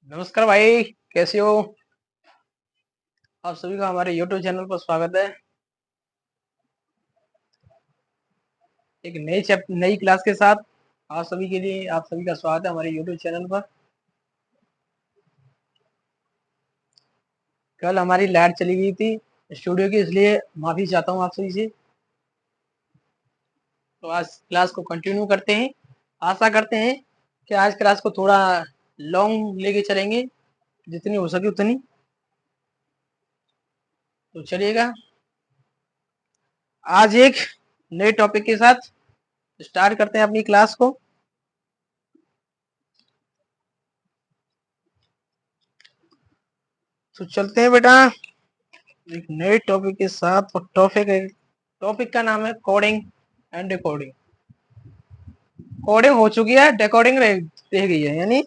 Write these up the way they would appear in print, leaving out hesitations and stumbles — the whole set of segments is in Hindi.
नमस्कार भाई, कैसे हो? आप सभी का हमारे YouTube चैनल पर स्वागत है। एक नई क्लास के साथ आप सभी के लिए आप सभी का स्वागत है हमारे YouTube चैनल पर। कल हमारी लाइट चली गई थी स्टूडियो की, इसलिए माफी चाहता हूँ आप सभी से। तो आज क्लास को कंटिन्यू करते हैं। आशा करते हैं कि आज क्लास को थोड़ा लॉन्ग लेके चलेंगे, जितनी हो सके उतनी। तो चलिएगा, आज एक नए टॉपिक के साथ स्टार्ट करते हैं अपनी क्लास को। तो चलते हैं बेटा एक नए टॉपिक के साथ। और टॉपिक का नाम है कोडिंग एंड डिकोडिंग। कोडिंग हो चुकी है, डिकोडिंग रह गई है। यानी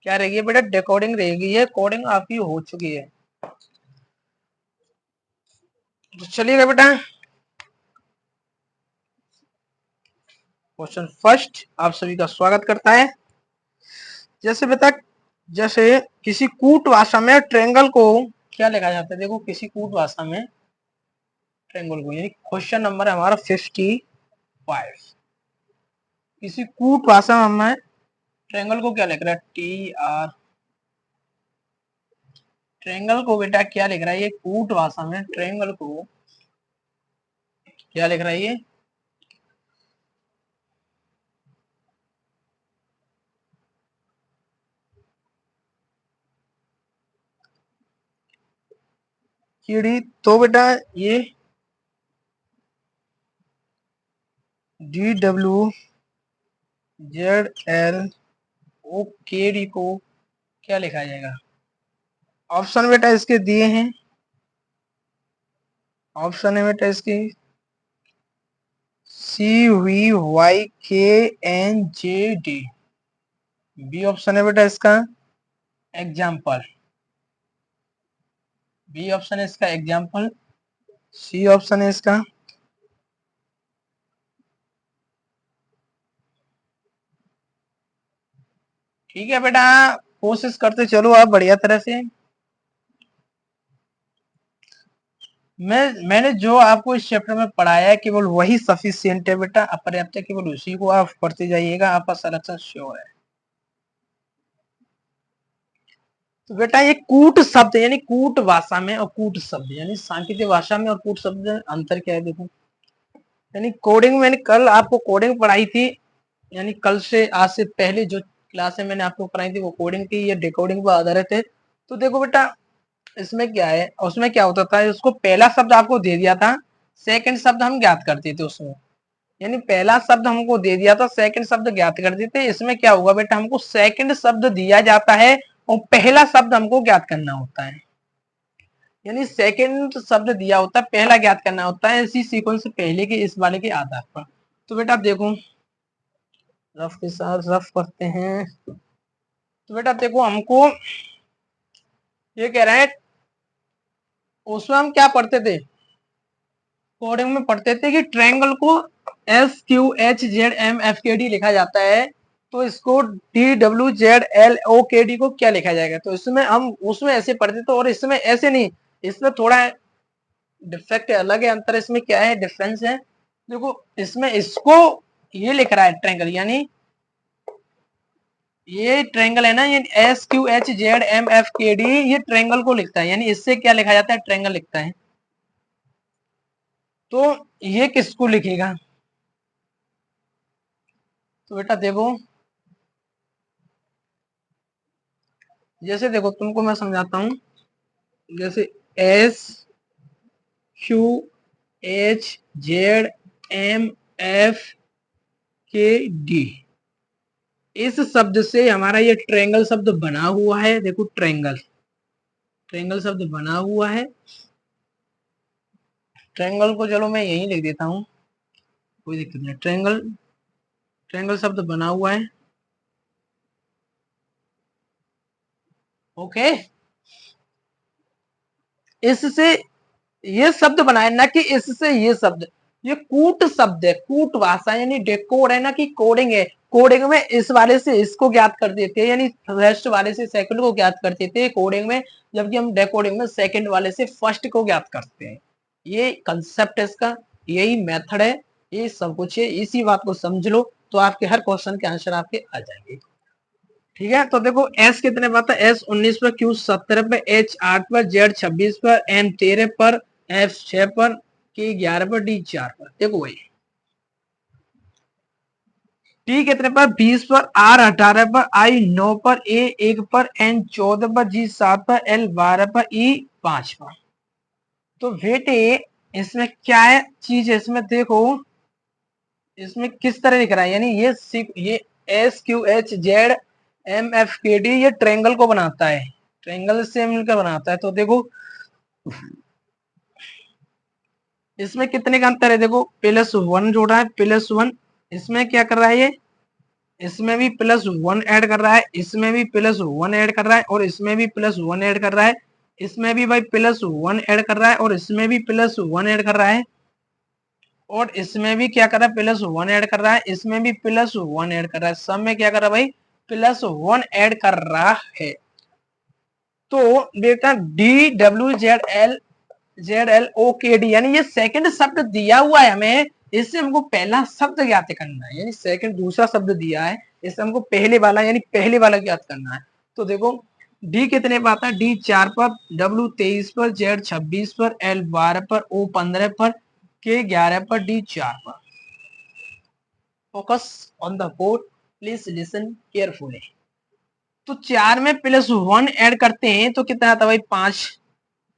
क्या रह गई है बेटा? डिकोडिंग रह गई है, कोडिंग आपकी हो चुकी है। तो चलिएगा बेटा, क्वेश्चन फर्स्ट आप सभी का स्वागत करता है। जैसे बेटा, जैसे किसी कूट भाषा में ट्रायंगल को क्या लिखा जाता है? देखो, किसी कूट भाषा में ट्रायंगल को, यानी क्वेश्चन नंबर है हमारा 55। किसी कूट भाषा में हमें ट्रायंगल को क्या लिख रहा है? ट्रायंगल को बेटा क्या लिख रहा है? ये कूट भाषा में ट्रायंगल को क्या लिख रहा है? ये कीड़ी। तो बेटा ये DWZLOKD को क्या लिखा जाएगा? ऑप्शन बेटा इसके दिए हैं। ऑप्शन है बेटा इसकी CVYKNJD। बी ऑप्शन है बेटा इसका एग्जाम्पल। बी ऑप्शन है इसका एग्जाम्पल। सी ऑप्शन है इसका ठीक है बेटा, कोशिश करते चलो आप बढ़िया तरह से। मैंने जो आपको इस चैप्टर में पढ़ाया है केवल वही सफिशियंट है बेटा, अपर्याप्त है। केवल उसी को आप पढ़ते जाइएगा, आपका सिलेक्शन श्योर है। तो बेटा ये कूट शब्द यानी कूट भाषा में और कूट शब्द यानी सांकेतिक भाषा में और कूट शब्द अंतर क्या है? देखो, यानी कोडिंग, मैंने कल आपको कोडिंग पढ़ाई थी। यानी कल से आज से पहले जो क्लासें मैंने आपको पढ़ाई थी वो कोडिंग की, ये डिकोडिंग पर आधारित है। तो देखो बेटा, इसमें क्या है, उसमें क्या होता था, उसको पहला शब्द आपको दे दिया था, सेकंड शब्द हम ज्ञात करते थे उसमें। यानी पहला शब्द हमको दे दिया था, सेकंड शब्द ज्ञात कर देते। इसमें क्या होगा बेटा, हमको सेकंड शब्द दिया जाता है और पहला शब्द हमको ज्ञात करना होता है। यानी सेकंड शब्द दिया होता है, पहला ज्ञात करना होता है, इसी सीक्वेंस से पहले के इस वाले के आधार पर। तो बेटा आप देखो, रफ के साथ रफ करते हैं। तो बेटा देखो, हमको ये कह रहा है, उसमें हम क्या पढ़ते थे? कोडिंग में पढ़ते थे कि ट्रायंगल को SQHZMFKD लिखा जाता है, तो इसको DWZLOKD को क्या लिखा जाएगा? तो इसमें हम उसमें ऐसे पढ़ते थे और इसमें ऐसे नहीं। इसमें थोड़ा डिफेक्ट अलग है, अंतर इसमें क्या है, डिफरेंस है। देखो, इसमें इसको ये लिख रहा है ट्रायंगल, यानी ये ट्रायंगल है ना, ये SQHZMFKD, ये ट्रायंगल को लिखता है। यानी इससे क्या लिखा जाता है? ट्रायंगल लिखता है। तो ये किसको लिखेगा? तो बेटा देखो, जैसे देखो तुमको मैं समझाता हूं। जैसे SQHZMFKD, इस शब्द से हमारा ये ट्रायंगल शब्द बना हुआ है। देखो, ट्रायंगल ट्रायंगल शब्द बना हुआ है। ट्रायंगल को चलो मैं यही लिख देता हूँ, कोई दिक्कत नहीं। ट्रायंगल ट्रायंगल शब्द बना हुआ है। ओके, इससे ये शब्द बनाए ना कि इससे ये शब्द। ये कूट शब्द है, कूट भाषा यानी डेकोड है ना कि कोडिंग है। कोडिंग में इस वाले से इसको ज्ञात कर देते हैं, यानी फर्स्ट वाले से सेकंड को ज्ञात कर देते हैं कोडिंग में, जबकि हम डिकोडिंग में सेकंड वाले से फर्स्ट को ज्ञात करते हैं। ये कंसेप्ट है इसका, यही मेथड है, ये सब कुछ है। इसी बात को समझ लो तो आपके हर क्वेश्चन के आंसर आपके आ जाएंगे। ठीक है, तो देखो एस कितने पर आता है, एस 19 पर, क्यू 17 पर, एच 8 पर, जेड 26 पर, एम 13 पर, एफ 6 पर, के 11 पर, डी 4 पर। देखो भाई टी कितने पर, 20 पर, आर 18 पर, आई 9 पर, ए 1 पर, एन 14 पर, जी 7 पर, एल 12 पर, ई 5 पर। तो बेटे इसमें क्या है चीज है, इसमें देखो इसमें किस तरह दिख रहा है, यानी ये S Q H Z M F K D ये ट्रायंगल को बनाता है, ट्रायंगल से मिलकर बनाता है। तो देखो इसमें कितने का अंतर है, देखो +1 जोड़ा है, +1, इसमें क्या कर रहा है ये, इसमें भी +1 ऐड कर रहा है, इसमें भी +1 ऐड कर रहा है, और इसमें भी +1 ऐड कर रहा है, इसमें भी भाई +1 ऐड कर रहा है, और इसमें भी +1 ऐड कर रहा है, और इसमें भी क्या कर रहा है, +1 ऐड कर रहा है, इसमें भी +1 ऐड कर रहा है, सब में क्या कर रहा है भाई, +1 ऐड कर रहा है। तो बेटा DWZL यानी ये सेकंड शब्द दिया हुआ है हमें, इससे हमको पहला शब्द ज्ञात करना है, यानी सेकंड दूसरा शब्द दिया है, इससे हमको पहले वाला यानी पहले वाला ज्ञात करना है। तो देखो डी कितने पर आता है, डी 4 पर, डब्ल्यू 23 पर, जेड 26 पर, एल 12 पर, ओ 15 पर, के 11 पर, डी 4 पर। Focus on the board, please listen carefully. तो 4 में +1 ऐड करते हैं तो कितना आता है भाई, 5।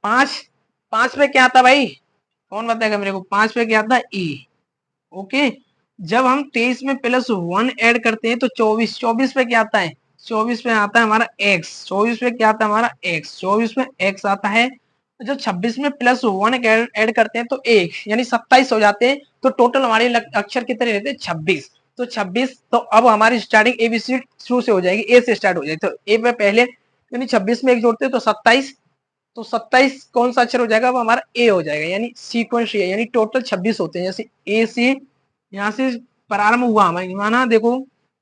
5 5 पे क्या आता भाई, कौन बताएगा मेरे को, 5 पे क्या आता है, ई। ओके, जब हम 23 में +1 ऐड करते हैं तो 24, 24 पे क्या आता है, 24 पे आता है हमारा x, 24 पे क्या आता है हमारा x, 24 में x आता है। तो जब 26 में +1 ऐड करते हैं तो 1 यानी 27 हो जाते हैं, तो टोटल हमारे अक्षर कितने रहते हैं, 26। तो 26, तो अब हमारी स्टार्टिंग एबीसी शुरू से हो जाएगी, ए से स्टार्ट हो जाएगी, तो ए पे पहले यानी 26 में एक जोड़ते हैं तो 27, तो 27 कौन सा अक्षर हो जाएगा, वो हमारा ए हो जाएगा, यानी सीक्वेंस ए, यानी टोटल 26 होते हैं। जैसे ए से यहाँ से प्रारंभ हुआ हमारे, माना देखो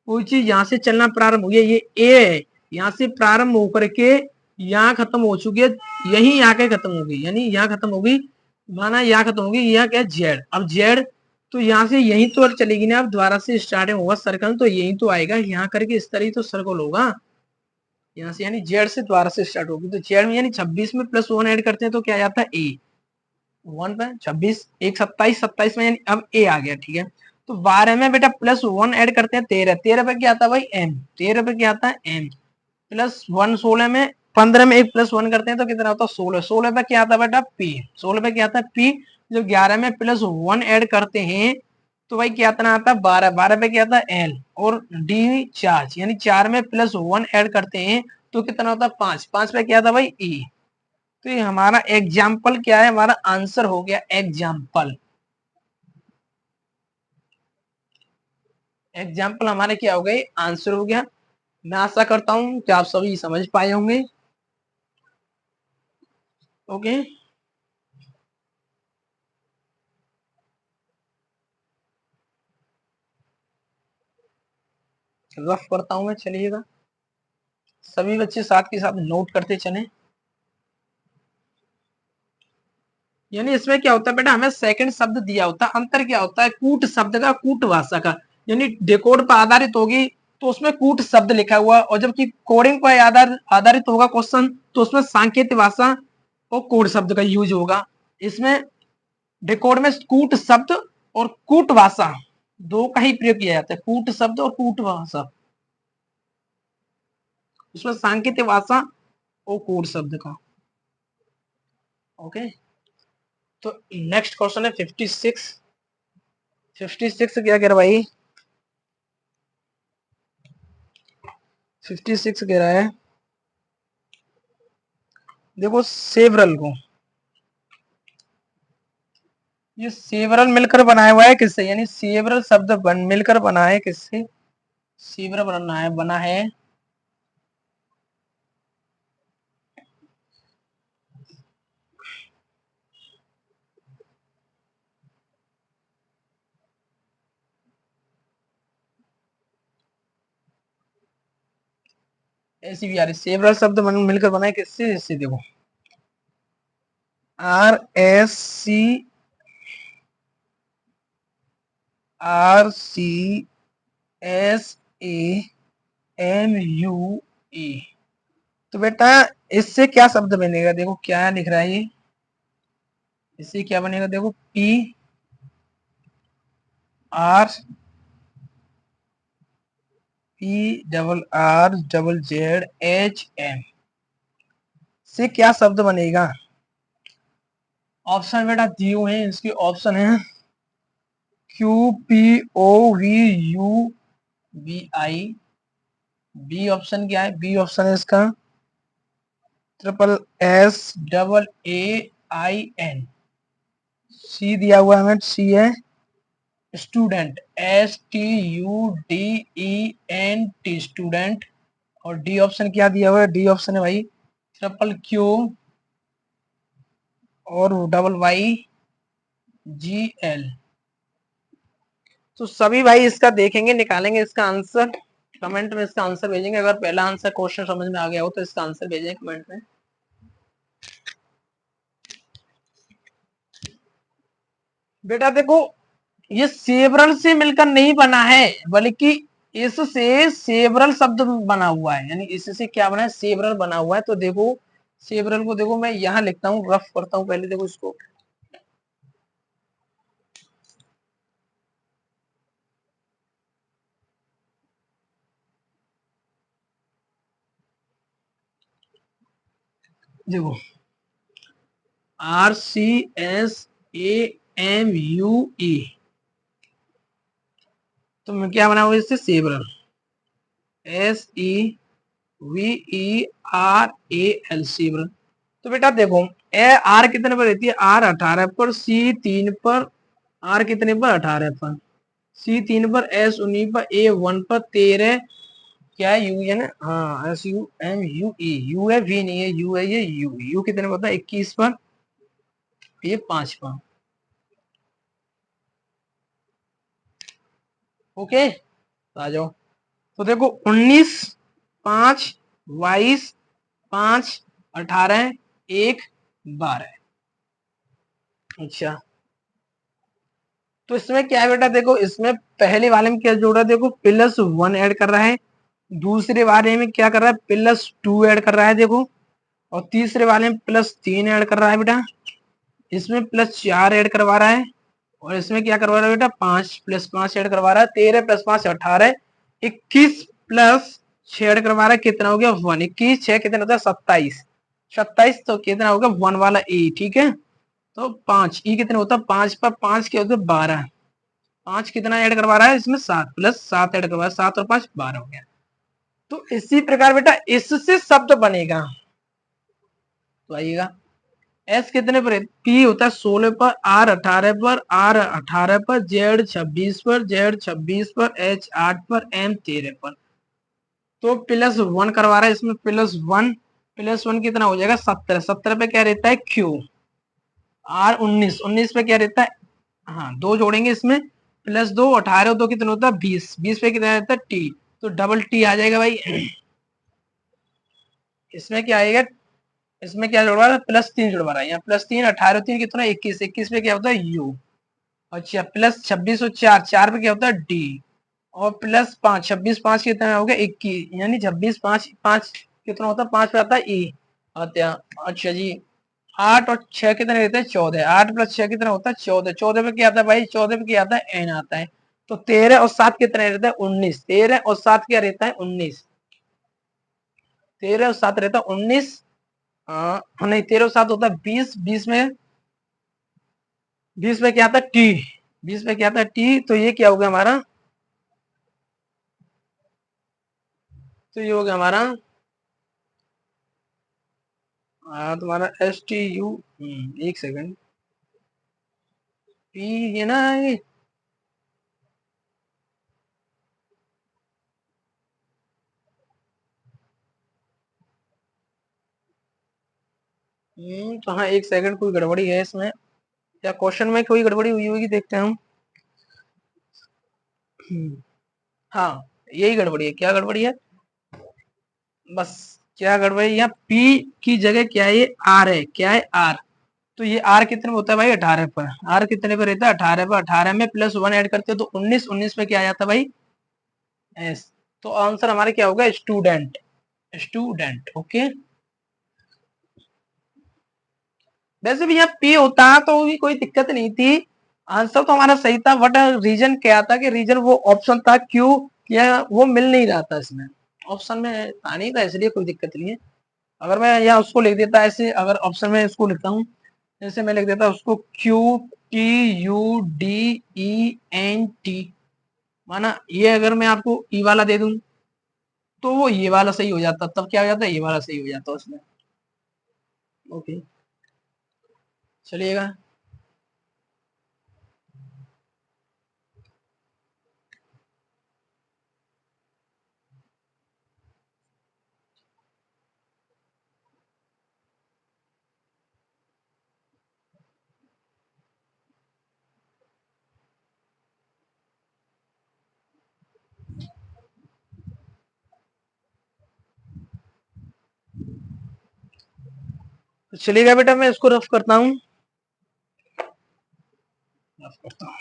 कोई चीज यहाँ से चलना प्रारंभ हुई है, ये ए है, यहाँ से प्रारंभ होकर के यहाँ खत्म हो चुकी है, यही आके खत्म होगी, यानी यहाँ खत्म होगी, माना यहाँ खत्म होगी, यहाँ क्या जेड, अब जेड तो यहाँ से यही तो चलेगी ना, अब दोबारा से स्टार्ट होगा सर्कल, तो यही तो आएगा, यहाँ करके इस तरह तो सर्कल होगा यहाँ से, यानी जेड से दोबारा से स्टार्ट होगी। तो जेड में यानी 26 में +1 ऐड करते हैं तो क्या आता है, ए 1 पे 26, एक 27, 27 में यानी अब ए आ गया, ठीक है। तो 12 में बेटा +1 ऐड करते हैं 13, 13 पे क्या आता है भाई, एम, 13 पे क्या आता है, एम, +1 16 में, 15 में एक +1 करते हैं तो कितना होता है, 16, 16 पे क्या आता है बेटा, पी, 16 पे क्या आता है, पी। जब 11 में +1 ऐड करते हैं तो भाई क्या आता है, 12, 12 पे क्या आता है, एल, और डी चार्ज, यानी 4 में +1 ऐड करते हैं तो कितना होता है, 5, 5 पे क्या था भाई, ई। तो ये हमारा एग्जाम्पल क्या है, हमारा आंसर हो गया एग्जाम्पल। एग्जाम्पल हमारे क्या हो गए, आंसर हो गया। मैं आशा करता हूं कि आप सभी समझ पाए होंगे। ओके, रफ करता हूं मैं, चलिएगा सभी बच्चे साथ के साथ नोट करते चले। यानी इसमें क्या होता है बेटा, हमें सेकंड शब्द दिया होता है, अंतर क्या होता है, कूट शब्द का, कूट भाषा का, यानी डेकोड पर आधारित होगी तो उसमें कूट शब्द लिखा हुआ, और जबकि कोडिंग पर आधारित होगा क्वेश्चन तो उसमें सांकेतिक भाषा और कोड शब्द का यूज होगा। इसमें डेकोड में कूट शब्द और कूट भाषा दो का ही प्रयोग किया जाता है, कूट शब्द और कूट भाषा, उसमें सांकेतिक भाषा और कोड शब्द का। ओके, तो नेक्स्ट क्वेश्चन है 56। 56 क्या कह रहा भाई, 56 कह रहा है, देखो सेवरल को, ये सेवरल मिलकर बनाया हुआ है किससे, यानी सेवरल शब्द मिलकर बना है किससे, सेवरल बना है SCVR सेवरल शब्द मिलकर बना है किससे, इससे देखो RCMUE। तो बेटा इससे क्या शब्द बनेगा, देखो क्या लिख रहा है ये, इससे क्या बनेगा, देखो PRRZZHM से क्या शब्द बनेगा। ऑप्शन बेटा दिए हुए हैं, इसके ऑप्शन है QPOVUVI, बी ऑप्शन क्या है, बी ऑप्शन है इसका SSAAIN, सी दिया हुआ है, हमें सी है स्टूडेंट, STUDENT स्टूडेंट, और डी ऑप्शन क्या दिया हुआ है, डी ऑप्शन है भाई QQ और YYGL। तो सभी भाई इसका देखेंगे, निकालेंगे इसका आंसर, कमेंट में इसका आंसर भेजेंगे। अगर पहला आंसर क्वेश्चन समझ में आ गया हो तो इसका आंसर भेजेंगे कमेंट में। बेटा देखो ये सेवरल से मिलकर नहीं बना है, बल्कि इससे सेवरल शब्द बना हुआ है, यानी इससे क्या बना है, सेवरल बना हुआ है। तो देखो सेवरल को देखो मैं यहाँ लिखता हूँ, रफ करता हूँ पहले, देखो इसको देखो RCSAMUE, तो मैं क्या बना हुआ इससे सेवरल, SEVERAL सेवरल। तो बेटा देखो आर कितने पर रहती है, आर 18 पर, सी 3 पर, आर कितने पर 18 पर, सी 3 पर, एस 19 पर, ए 1 पर, 13 क्या है, यू है ना, हाँ SUMUE, यू है, वी नहीं है, यू है, ये यू कितने पर होता है 21 पर, ये 5 पर। ओके आ जाओ। तो देखो 19 5 22 5 18 1 12। अच्छा तो इसमें क्या है बेटा, देखो इसमें पहले वाले में क्या जोड़ा, देखो +1 ऐड कर रहा है, दूसरे वाले में क्या कर रहा है +2 ऐड कर रहा है देखो, और तीसरे वाले में +3 ऐड कर रहा है बेटा, इसमें +4 ऐड करवा रहा है, और इसमें क्या करवा रहा है बेटा 5 +5 ऐड करवा रहा है, 13 + 5 18, 21 +6 ऐड करवा रहा है, कितना हो गया 1, 21 6 कितना होता है 27, 27 तो कितना होगा 1 वाला ए, ठीक है। तो 5 ई कितना होता है 5 पर 5 क्या होता है 12, 5 कितना ऐड करवा रहा है इसमें 7 +7 ऐड करवा रहा है, 7 और 5 12 हो गया। तो इसी प्रकार बेटा इससे शब्द बनेगा, तो आइएगा एस कितने पर है, पी होता है 16 पर, आर 18 पर, आर 18 पर, जेड 26 पर, जेड 26 पर, एच 8 पर, एम 13 पर। तो +1 करवा रहा है इसमें, +1 कितना हो जाएगा 17, 17 पे क्या रहता है क्यू, आर 19, 19 पे क्या रहता है, हाँ 2 जोड़ेंगे इसमें, +2 18 2 कितना होता है 20, 20 पे कितना रहता है टी, तो डबल टी आ जाएगा भाई। इसमें क्या आएगा, इसमें क्या जुड़वा रहा है +3 जुड़वा रहा है, यहाँ +3 18 3 कितना 21, 21 पे क्या होता है यू, अच्छा +26 और 4 4 पे क्या होता है डी, और +5 26 5 कितना हो गया 21, यानी 26 5 5 कितना होता है 5 पे आता है ई, अच्छा अच्छा जी 8 और 6 कितने रहते हैं 14, 8 + 6 कितना होता है 14, 14 पे क्या आता है भाई 14 पे क्या आता है एन आता है, तो 13 और 7 कितने रहता है 19, 13 और 7 क्या रहता है 19, 13 और 7 रहता है 19, नहीं 13 और 7 होता है 20, 20 में 20 में क्या आता है टी, 20 में क्या आता है टी, तो ये क्या हो गया हमारा, तो ये हो गया हमारा तुम्हारा STU, एक सेकंड पी, ये ना ये तो हाँ एक सेकंड कोई गड़बड़ी है इसमें, या क्वेश्चन में कोई गड़बड़ी हुई होगी, देखते हैं हम। हाँ यही गड़बड़ी है, क्या गड़बड़ी है, बस क्या गड़बड़ है, यहाँ पी की जगह क्या है, ये आर है, क्या है आर। तो ये आर कितने में होता है भाई, 18 पर। आर कितने पर रहता है, 18 पर। 18 में प्लस 1 ऐड करते हो तो 19, 19 पे क्या आ जाता है भाई, एस। तो आंसर हमारे क्या होगा, स्टूडेंट। Student, okay. वैसे भी यहाँ पी होता तो भी कोई दिक्कत नहीं थी, आंसर तो हमारा सही था, बट रीजन क्या था कि रीजन वो ऑप्शन था क्यों, या वो मिल नहीं रहा था इसमें, ऑप्शन में था नहीं था, इसलिए कोई दिक्कत नहीं है। अगर मैं यहाँ उसको लिख देता ऐसे, अगर ऑप्शन में इसको लिखता हूँ, जैसे मैं लिख देता उसको Q T U D E N T, माना ये अगर मैं आपको ई वाला दे दूं तो वो ये वाला सही हो जाता, तब क्या हो जाता, ये वाला सही हो जाता उसमें, ओके। चलिएगा। तो चलिएगा बेटा, मैं इसको रफ करता हूँ, रफ करता हूँ।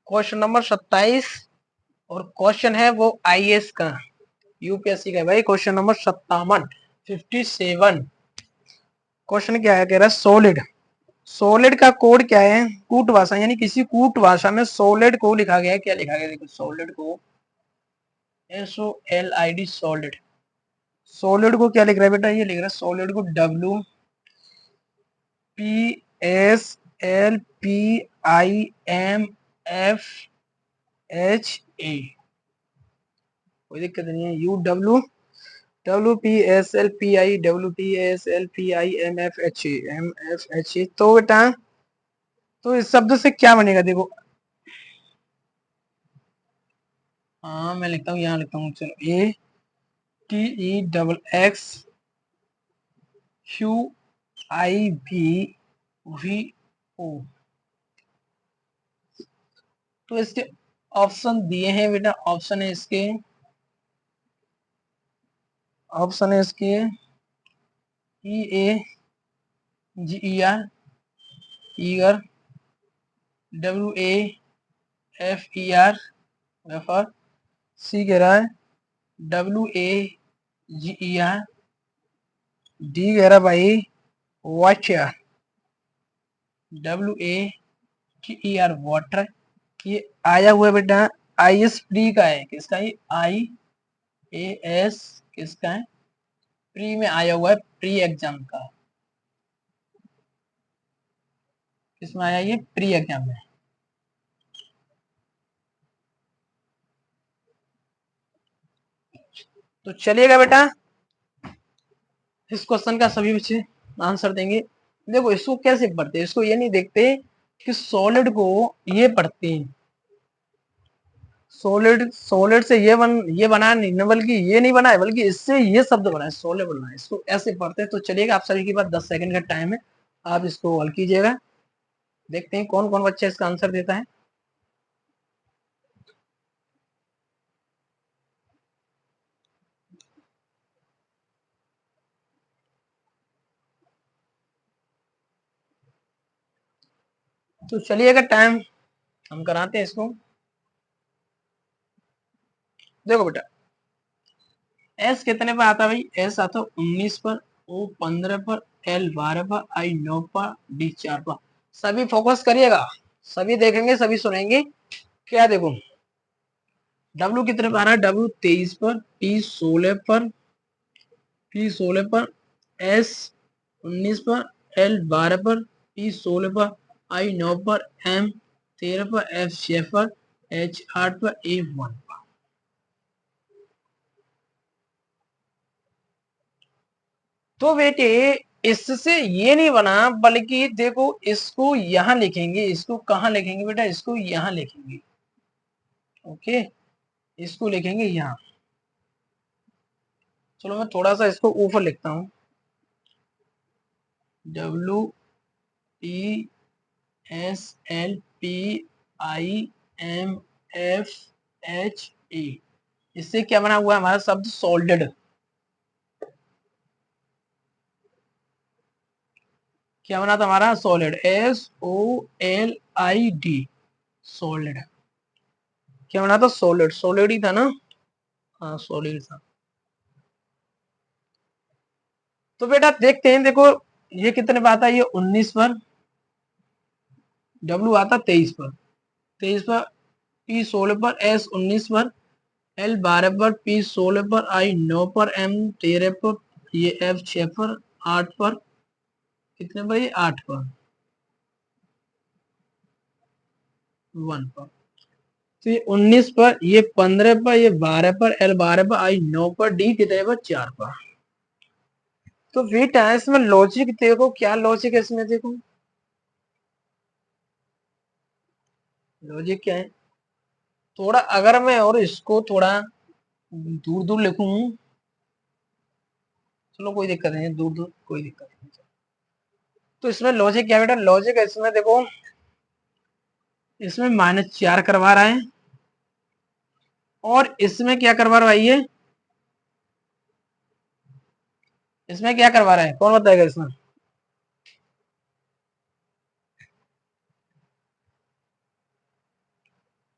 क्वेश्चन नंबर 27, और क्वेश्चन है वो आईएएस का, यूपीएससी का है भाई, क्वेश्चन नंबर 57। क्वेश्चन क्या है, कह रहा है सॉलिड, सॉलिड का कोड क्या है, कूट भाषा, यानी किसी कूट भाषा में सॉलिड को लिखा गया है, क्या लिखा गया, देखो सॉलिड को SOLID, सॉलिड। सॉलिड को क्या लिख रहा है बेटा, ये लिख रहा है सॉलिड को WPSLPIMFHA, कोई दिक्कत नहीं है, WPSLPI, तो बेटा तो इस शब्द से क्या बनेगा, देखो, हाँ मैं लिखता हूँ, यहाँ लिखता हूँ, चलो, ATEXQIVVO। तो इसके ऑप्शन दिए हैं बेटा, ऑप्शन है इसके EAGER, ईगर, WAFER, सी कह रहा है WAGER, डी कह रहा भाई वॉचर, WATER वाटर। ये आया हुआ बेटा IS प्री का है, किसका, ये IAS किसका है, प्री में आया हुआ है, प्री एग्जाम का, किसमें आया, ये प्री एग्जाम में। तो चलिएगा बेटा, इस क्वेश्चन का सभी बच्चे आंसर देंगे। देखो इसको कैसे पढ़ते हैं, इसको ये नहीं देखते कि सॉलिड को ये पढ़ते हैं, सॉलिड सॉलिड से ये बना नहीं ना, बल्कि ये नहीं बना है, बल्कि इससे ये शब्द बना है, सॉलिड बना है, इसको ऐसे पढ़ते हैं। तो चलिएगा, आप सभी के पास 10 सेकंड का टाइम है, आप इसको हल कीजिएगा, देखते हैं कौन कौन बच्चा इसका आंसर देता है। तो चलिएगा, टाइम हम कराते हैं इसको। देखो बेटा, एस कितने पर आता है भाई, एस आता है 19 पर, ओ 15 पर, एल 12 पर, आई 9 पर, डी 4 पर। सभी फोकस करिएगा, सभी देखेंगे, सभी सुनेंगे। क्या देखो, डब्ल्यू कितने पर आ रहा है, डब्ल्यू 23 पर, टी 16 पर, पी 16 पर, एस 19 पर, एल 12 पर, पी 16 पर, आई 9 पर, एम 13 पर, एफ 6 पर, एच 8 पर, ए 1 पर। तो बेटे इससे ये नहीं बना, बल्कि देखो इसको यहां लिखेंगे, इसको कहां लिखेंगे बेटा, इसको यहां लिखेंगे। ओके, इसको लिखेंगे यहां। चलो मैं थोड़ा सा इसको ऊपर लिखता हूं, WESLPIMFHA। इससे क्या बना हुआ है हमारा शब्द सोल्डेड। क्या बना था हमारा, सॉलिड, SOLID, सॉलिड। क्या बना था, सॉलिड, सॉलिड ही था ना, हाँ सॉलिड था। तो बेटा देखते हैं, देखो ये कितने पे आता है, ये 19 पर, W आता 23 पर, 23 पर, P 16 पर, S 19 पर, L 12 पर, P 16 पर, I 9 पर, M 13 पर, ये F 6 पर, 8 पर, कितने पर, ये 8 पर, 1 पर। तो ये 19 पर, ये 15 पर, ये 12 पर, L 12 पर, I 9 पर, D कितने पर, 4 पर। तो बेटा इसमें लॉजिक देखो, क्या लॉजिक है इसमें, देखो लॉजिक क्या है। थोड़ा अगर मैं और इसको थोड़ा दूर दूर लिखूं, चलो कोई दिक्कत नहीं, दूर दूर कोई दिक्कत नहीं। तो इसमें लॉजिक क्या बेटा, लॉजिक है इसमें देखो, इसमें -4 करवा रहा है, और इसमें क्या करवा रहा है ये, इसमें क्या करवा रहा है, कौन बताएगा इसमें।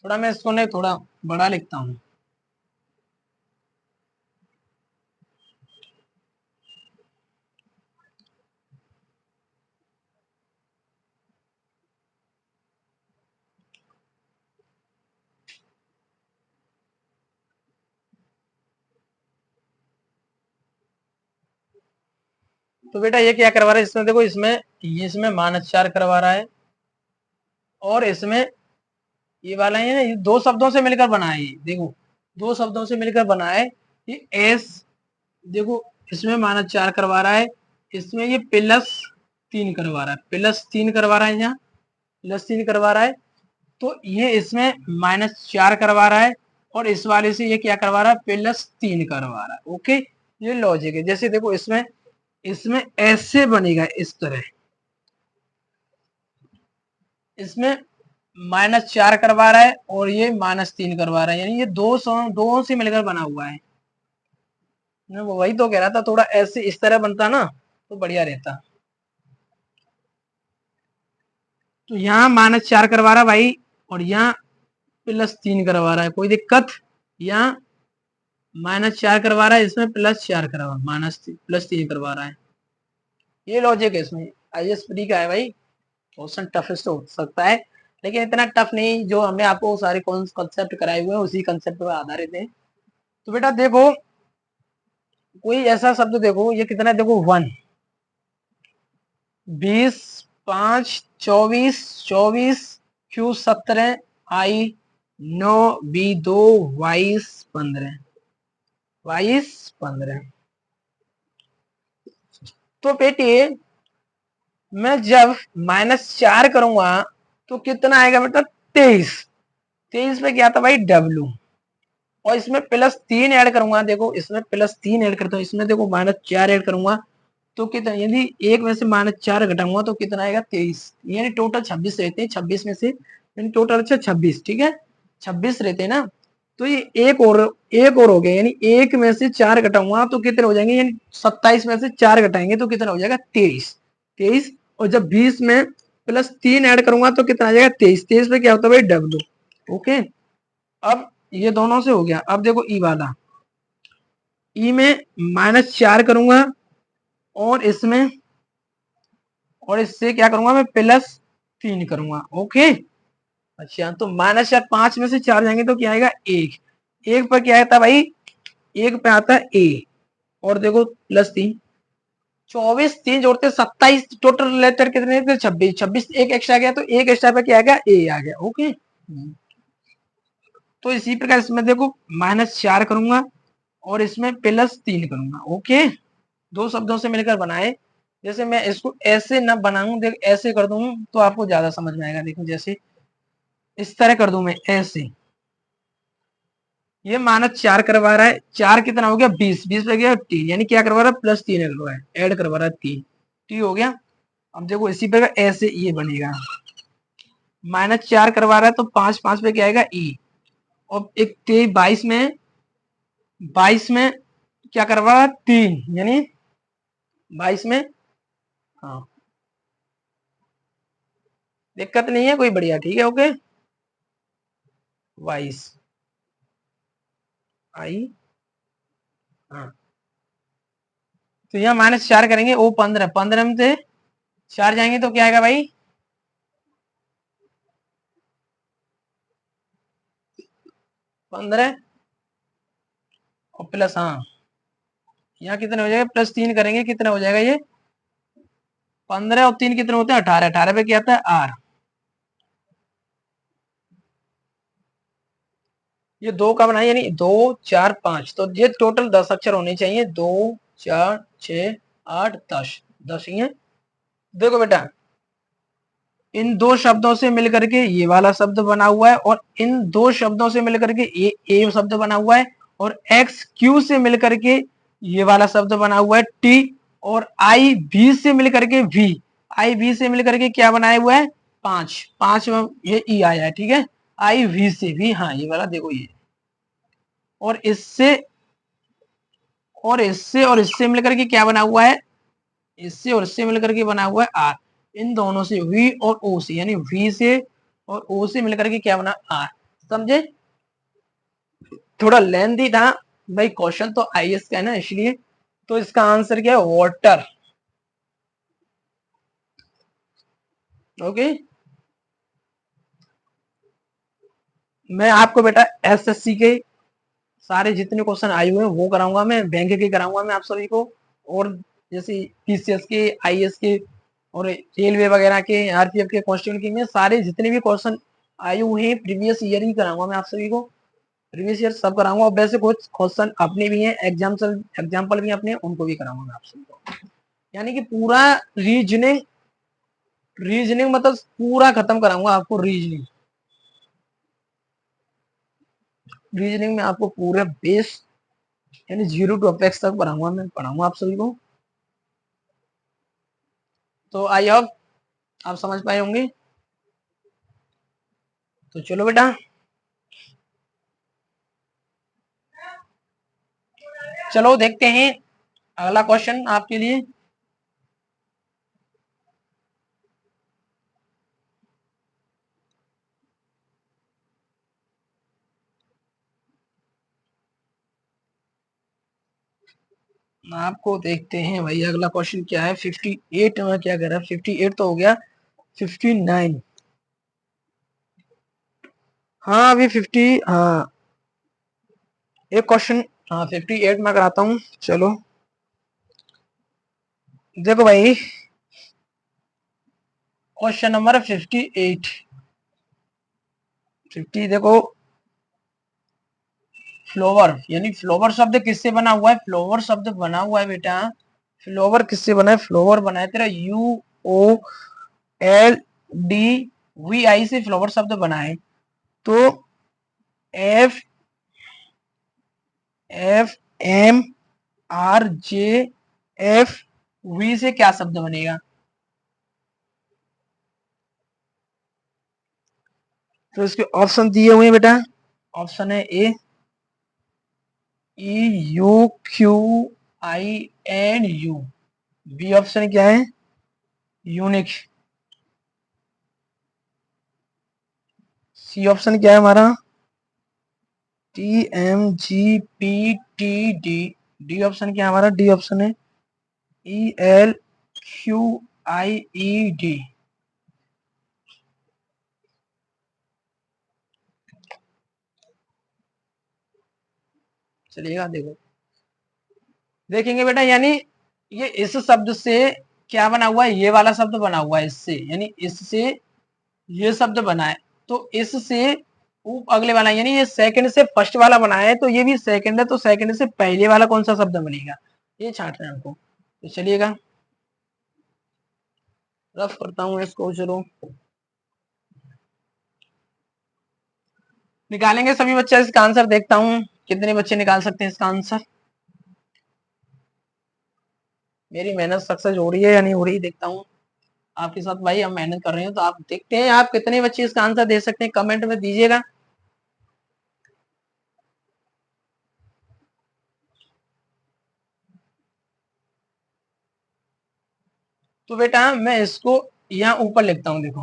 थोड़ा मैं इसको नहीं, थोड़ा बड़ा लिखता हूँ। तो बेटा ये क्या करवा रहा है इसमें, देखो इसमें, ये इसमें -4 करवा रहा है, और इसमें ये वाला है ना, ये दो शब्दों से मिलकर बना है, ये देखो दो शब्दों से मिलकर बना है ये एस। देखो इसमें -4 करवा रहा है, इसमें ये +3 करवा रहा है, +3 करवा रहा है, यहाँ +3 करवा रहा है। तो ये इसमें -4 करवा रहा है, और इस वाले से ये क्या करवा रहा है, +3 करवा रहा है। ओके, ये लॉजिक है। जैसे देखो इसमें, इसमें ऐसे बनेगा, इस तरह, इसमें -4 करवा रहा है, और ये -3 करवा रहा है, यानी ये दो से मिलकर बना हुआ है। मैं वही तो कह रहा था, थोड़ा ऐसे इस तरह बनता ना तो बढ़िया रहता। तो यहाँ -4 करवा रहा भाई, और यहाँ +3 करवा रहा है, कोई दिक्कत। यहाँ -4 करवा रहा है, इसमें +4 करवा, +3 करवा रहा है। ये लॉजिक है इसमें। ISPD का है भाई, क्वेश्चन टफेस्ट हो सकता है, लेकिन इतना टफ नहीं, जो हमने आपको सारे कॉन्सेप्ट कराए हुए हैं उसी कॉन्सेप्ट पर आधारित है। तो बेटा देखो, कोई ऐसा शब्द देखो, ये कितना है, देखो 1, 20, 5, 24, 24, Q 17, I 9, B 2, 22, 15, 22, 15। तो बेटे मैं जब -4 करूंगा तो कितना आएगा बेटा, 23। 23 पे क्या था भाई, W, और इसमें +3 ऐड करूंगा, देखो इसमें +3 ऐड करता हूँ, इसमें देखो -4 ऐड करूंगा तो कितना, यदि एक में से -4 घटाऊंगा तो कितना आएगा, 23, यानी टोटल 26 रहते हैं, 26 में से यानी टोटल, अच्छा 26, ठीक है 26 रहते हैं ना। तो ये एक और हो गया, यानी एक में से 4 घटाऊंगा तो कितने हो जाएंगे, यानी 27 में से 4 घटाएंगे तो कितना हो जाएगा, 23, 23। और जब 20 में +3 ऐड करूंगा तो कितना आ जाएगा, 23, 23 पे क्या होता है भाई, W। ओके, अब ये दोनों से हो गया। अब देखो ई वाला, ई में -4 करूंगा, और इसमें, और इससे क्या करूंगा मैं, +3 करूंगा। ओके, अच्छा तो -4, 5 में से 4 जाएंगे तो क्या आएगा, 1, 1 पर क्या आता है भाई, 1 पे आता है A, और देखो +3, 24, 3 जोड़ते 27, टोटल लेटर कितने थे, 26, 26 एक एक्स्ट्रा गया तो एक एक्स्ट्रा पे क्या आ गया, A आ गया। ओके, तो इसी प्रकार इसमें देखो -4 करूंगा, और इसमें +3 करूंगा। ओके, दो शब्दों से मिलकर बनाए, जैसे मैं इसको ऐसे ना बनाऊं, देख ऐसे कर दूं तो आपको ज्यादा समझ में आएगा। देखो जैसे इस तरह कर दूं मैं ऐसे, ये माना 4 करवा रहा है, 4 कितना हो गया 20, 20 पे गया टी, यानी क्या करवा रहा है प्लस 3 करवा है, ऐड करवा रहा है 3, टी हो गया। अब देखो इसी पे ऐसे ये बनेगा, -4 करवा रहा है तो 5, 5 पे क्या आएगा ई, और एक 22 में, 22 में क्या करवा रहा है 3, यानी 22 में, हाँ दिक्कत नहीं है कोई, बढ़िया ठीक है ओके। 22 आई, हाँ तो यहाँ -4 करेंगे, ओ 15, 15 में से 4 जाएंगे तो क्या आएगा भाई 15, और प्लस, हाँ यहाँ कितने हो जाएगा, +3 करेंगे कितना हो जाएगा ये 15, और 3 कितने होते हैं 18, 18 पे क्या आता है आर, ये 2 का बनाए यानी 2 4 5, तो ये टोटल 10 अक्षर होने चाहिए, 2 4 6 8 10, 10 ही है। देखो बेटा इन दो शब्दों से मिलकर के ये वाला शब्द बना हुआ है, और इन दो शब्दों से मिलकर के ए शब्द बना हुआ है, और एक्स क्यू से मिलकर के ये वाला शब्द बना हुआ है टी, और आई भी से मिलकर के वी, आई भी से मिलकर के क्या बनाया हुआ है 5, 5 में ये ई आया है, ठीक है आई वी से भी, हाँ ये वाला देखो ये, और इससे और इससे मिलकर के क्या बना हुआ है, इससे और इससे मिलकर के बना हुआ है आर, इन दोनों से वी और ओ से, यानी वी से और ओ से मिलकर के क्या बना आर, समझे। थोड़ा लेंथी था भाई, क्वेश्चन तो आईएएस का है ना इसलिए, तो इसका आंसर क्या है वाटर, ओके। मैं आपको बेटा एसएससी के सारे जितने क्वेश्चन आए हुए हैं वो कराऊंगा, मैं बैंक के कराऊंगा मैं आप सभी को, और जैसे पीसीएस के, आईएएस के, और रेलवे वगैरह के, आरपीएफ के, कांस्टेबल के, मैं सारे जितने भी क्वेश्चन आए हुए हैं प्रीवियस ईयर ही कराऊंगा मैं आप सभी को, प्रीवियस ईयर सब कराऊंगा, और वैसे कुछ क्वेश्चन अपने भी हैं, एग्जाम्पल भी अपने उनको भी कराऊंगा मैं आप सभी को, यानी कि पूरा रीजनिंग, रीजनिंग मतलब पूरा खत्म कराऊंगा आपको, रीजनिंग, रीजनिंग में आपको पूरा बेस यानी 0 to अपेक्स तक पढ़ाऊंगा मैं, पढ़ाऊंगा आप सभी को, तो आई होप आप समझ पाए होंगे। तो चलो बेटा चलो देखते हैं अगला क्वेश्चन आपके लिए। आपको देखते हैं भाई अगला क्वेश्चन क्या है, 58 में क्या कर रहा है, 58 तो हो गया, 59, हाँ अभी 50, हाँ एक क्वेश्चन, हाँ 58 में कराता हूँ चलो। देखो भाई क्वेश्चन नंबर 58, 50 देखो, फ्लोवर यानी फ्लोवर शब्द किससे बना हुआ है, फ्लोवर शब्द बना हुआ है बेटा, फ्लोवर किससे बना है, फ्लोवर बना है तेरा UOLDVI से फ्लोवर शब्द बना है, तो FFMRJFV से क्या शब्द बनेगा, तो इसके ऑप्शन दिए हुए हैं बेटा, ऑप्शन है ए EUQINU, बी ऑप्शन क्या है यूनिक, सी ऑप्शन क्या है हमारा TMGPTD, डी ऑप्शन क्या है हमारा, डी ऑप्शन है ELQIED, चलिएगा देखो, देखेंगे बेटा, यानी ये इस शब्द से क्या बना हुआ है, ये वाला शब्द बना हुआ है इससे, यानी इससे ये शब्द बना है, तो इससे अगले वाला, यानी ये सेकंड से फर्स्ट वाला बना है, तो ये भी सेकंड है, तो सेकंड से पहले वाला कौन सा शब्द बनेगा, ये छांटना है हमको, तो चलिएगा रफ करता हूँ इसको, चलो निकालेंगे सभी बच्चे इसका आंसर। देखता हूँ कितने बच्चे निकाल सकते हैं इसका आंसर। मेरी मेहनत सक्सेस हो रही है या नहीं हो रही, देखता हूँ आपके साथ। भाई हम मेहनत कर रहे हैं तो आप देखते हैं आप कितने बच्चे इसका आंसर दे सकते हैं, कमेंट में दीजिएगा। तो बेटा मैं इसको यहाँ ऊपर लिखता हूँ, देखो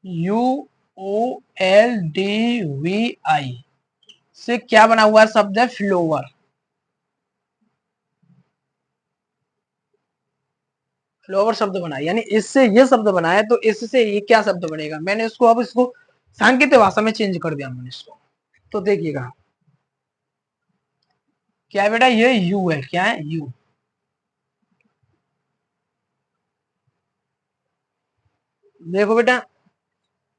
UOLDVI से क्या बना हुआ शब्द है, फ्लोवर। फ्लोवर शब्द बना, यानी इससे ये शब्द बना है, तो इससे ये क्या शब्द बनेगा। मैंने इसको अब इसको सांकेतिक भाषा में चेंज कर दिया मैंने इसको। तो देखिएगा क्या है बेटा, ये यू है, क्या है यू। देखो बेटा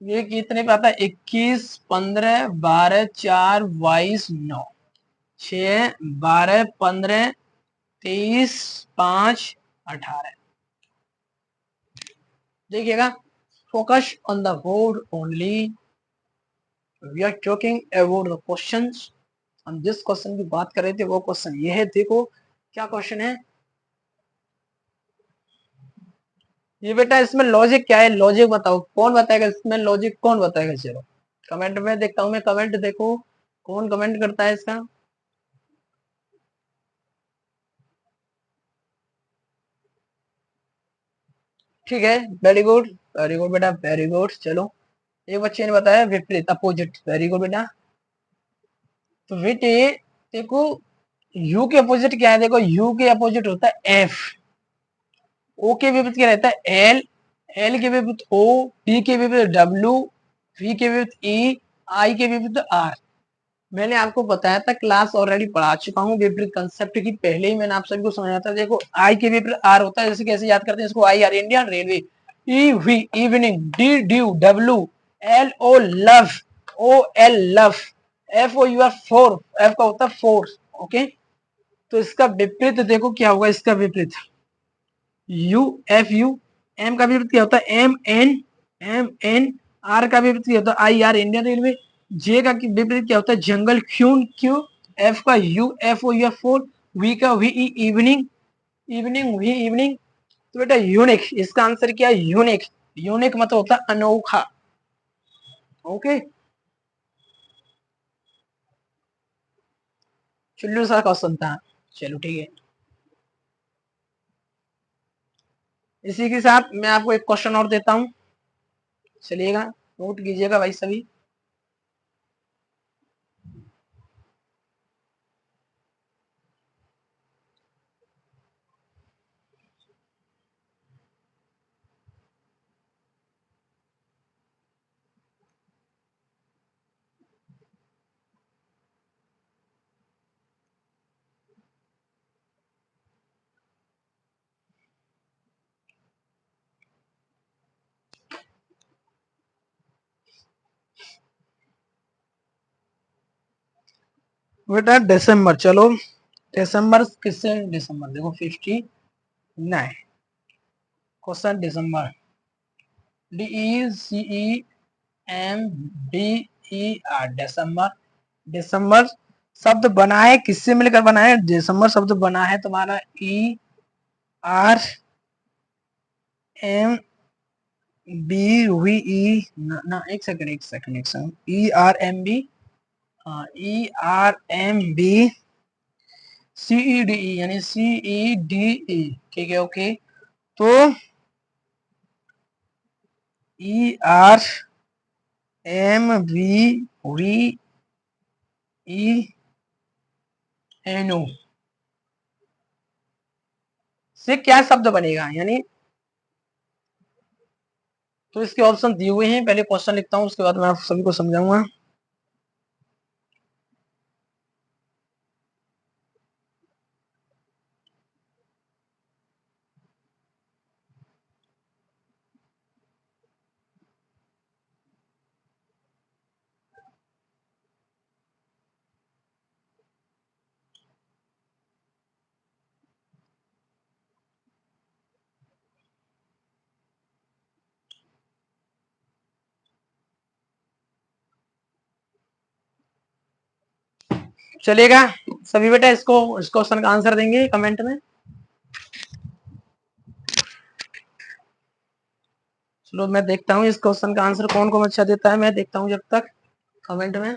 ये कितने पे आता है, 21, 15, 12, 4, 22, 9, 6, 12, 15, 23, 5, 18। देखिएगा, focus on the word only, we are talking about the questions. हम जिस क्वेश्चन की बात कर रहे थे वो क्वेश्चन ये है। देखो क्या क्वेश्चन है ये बेटा, इसमें लॉजिक क्या है, लॉजिक बताओ, कौन बताएगा इसमें लॉजिक, कौन बताएगा। चलो कमेंट में देखता हूँ मैं, कमेंट देखो कौन कमेंट करता है इसका। ठीक है, वेरी गुड, वेरी गुड बेटा, वेरी गुड। चलो एक बच्चे ने बताया विपरीत, अपोजिट, वेरी गुड बेटा। तो बेटे देखो यू के अपोजिट क्या है, देखो यू के अपोजिट होता है एफ, ओ के विपरीत क्या रहता है एल, एल के विपरीत ओ, डी के विपरीत डब्ल्यू, वी के विपरीत ई, आई के विपरीत आर। मैंने आपको बताया था, क्लास ऑलरेडी पढ़ा चुका हूँ विपरीत कंसेप्ट की, पहले ही मैंने आप सभी को समझाया था। देखो आई के विपरीत आर होता है, जैसे कैसे याद करते हैं इसको, I R Indian railway, E V evening, D dew, W L O love, O L love, F O U R four, F का होता है फोर्स। ओके, तो इसका विपरीत देखो क्या होगा, इसका विपरीत यू एफ यू, एम का विपरीत क्या होता है M N, M N, R का विपरीत क्या होता है I R Indian railway, J का विपरीत क्या होता है जंगल, क्यून क्यू, एफ का U F O U four, V का V evening, evening V evening. तो बेटा यूनिक, इसका आंसर क्या है यूनिक, यूनिक मतलब होता है अनोखा। ओके, चुल्लू सा क्वेश्चन था। चलो ठीक है, इसी के साथ मैं आपको एक क्वेश्चन और देता हूँ, चलिएगा नोट कीजिएगा भाई सभी। बेटा दिसंबर, चलो दिसंबर किससे, दिसंबर देखो 59, क्वेश्चन दिसंबर, D E C E M D E R, दिसंबर। दिसंबर शब्द बना है किससे मिलकर बना है, दिसंबर शब्द बना है तुम्हारा E R M B V E, ना एक सेकंड एक सेकंड एक second, E R M B, हाँ E R M B C E D E, यानी सी ई डी ई, ठीक है ओके। तो E R M B V E N O से क्या शब्द बनेगा, यानी तो इसके ऑप्शन दिए हुए हैं, पहले क्वेश्चन लिखता हूँ उसके बाद मैं आप सभी को समझाऊंगा। चलेगा सभी बेटा, इसको इस क्वेश्चन का आंसर देंगे कमेंट में। चलो मैं देखता हूँ इस क्वेश्चन का आंसर कौन कौन अच्छा देता है, मैं देखता हूँ जब तक कमेंट में।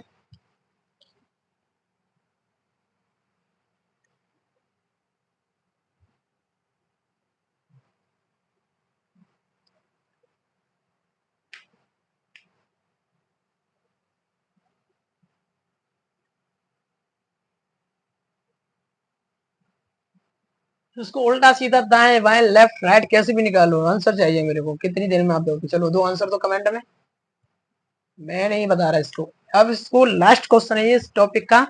इसको उल्टा सीधा दाएं बाएं लेफ्ट राइट कैसे भी निकालो, आंसर चाहिए मेरे को। कितनी देर में आप दोगे? चलो दो आंसर तो कमेंट में, मैं नहीं बता रहा इसको। अब इसको लास्ट क्वेश्चन है ये इस टॉपिक का।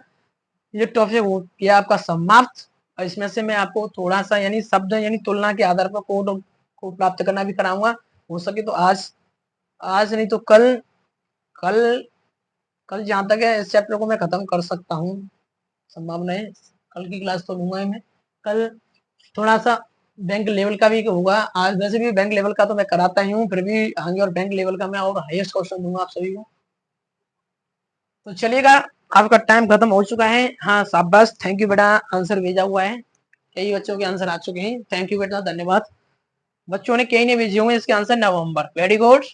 ये टॉपिक हो गया आपका समाप्त। और इसमें से मैं आपको थोड़ा सा यानी शब्द यानी तुलना के आधार पर कोड को प्राप्त करना भी कराऊंगा। हो सके तो आज, आज नहीं तो कल, कल कल जहां तक है इस चैप्टर को मैं खत्म कर सकता हूँ, संभावना है। कल की क्लास तो लूंगा ही मैं। कल थोड़ा सा बैंक लेवल का भी होगा। आज वैसे भी बैंक लेवल का तो मैं कराता ही हूँ, फिर भी आगे और बैंक लेवल का मैं और हाईएस्ट क्वेश्चन दूंगा आप सभी को। तो चलिएगा, आपका टाइम खत्म हो चुका है। हाँ शाबाश, थैंक यू बेटा, आंसर भेजा हुआ है। कई बच्चों के आंसर आ चुके हैं, थैंक यू बेटा, धन्यवाद। बच्चों ने कई नहीं भेजे होंगे इसके आंसर, नवंबर। वेरी गुड,